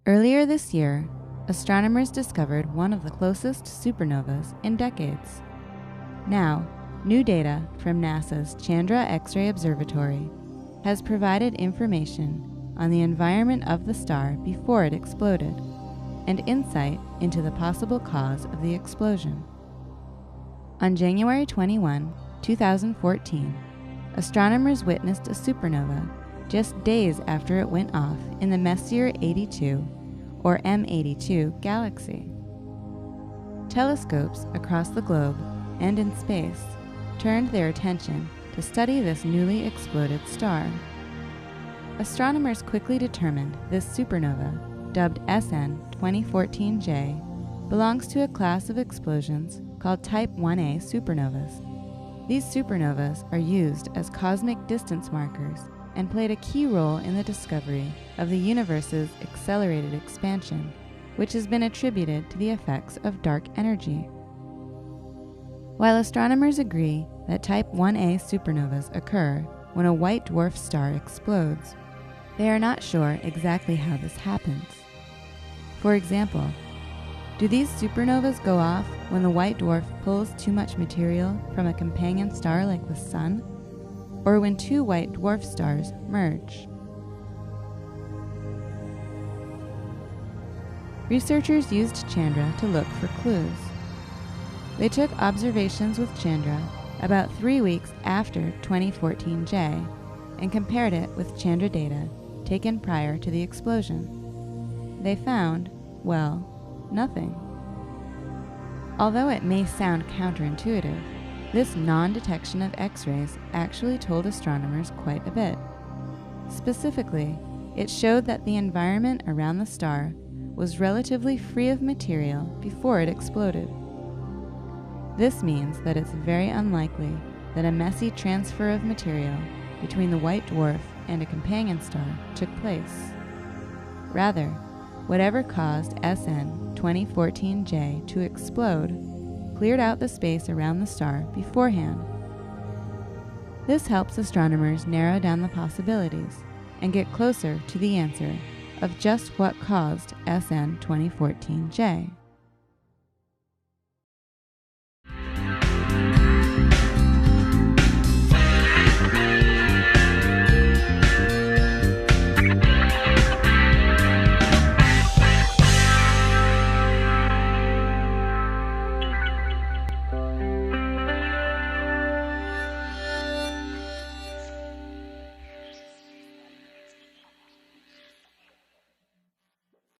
Earlier this year, astronomers discovered one of the closest supernovas in decades. Now, new data from NASA's Chandra X-ray Observatory has provided information on the environment of the star before it exploded, and insight into the possible cause of the explosion. On January 21, 2014, astronomers witnessed a supernova just days after it went off in the Messier 82, or M82, galaxy. Telescopes across the globe and in space turned their attention to study this newly exploded star. Astronomers quickly determined this supernova, dubbed SN 2014J, belongs to a class of explosions called Type 1a supernovas. These supernovas are used as cosmic distance markers and played a key role in the discovery of the universe's accelerated expansion, which has been attributed to the effects of dark energy. While astronomers agree that Type 1a supernovas occur when a white dwarf star explodes, they are not sure exactly how this happens. For example, do these supernovas go off when the white dwarf pulls too much material from a companion star like the Sun, or when two white dwarf stars merge? Researchers used Chandra to look for clues. They took observations with Chandra about 3 weeks after 2014J and compared it with Chandra data taken prior to the explosion. They found, well, nothing. Although it may sound counterintuitive, this non-detection of X-rays actually told astronomers quite a bit. Specifically, it showed that the environment around the star was relatively free of material before it exploded. This means that it's very unlikely that a messy transfer of material between the white dwarf and a companion star took place. Rather, whatever caused SN 2014J to explode cleared out the space around the star beforehand. This helps astronomers narrow down the possibilities and get closer to the answer of just what caused SN 2014J.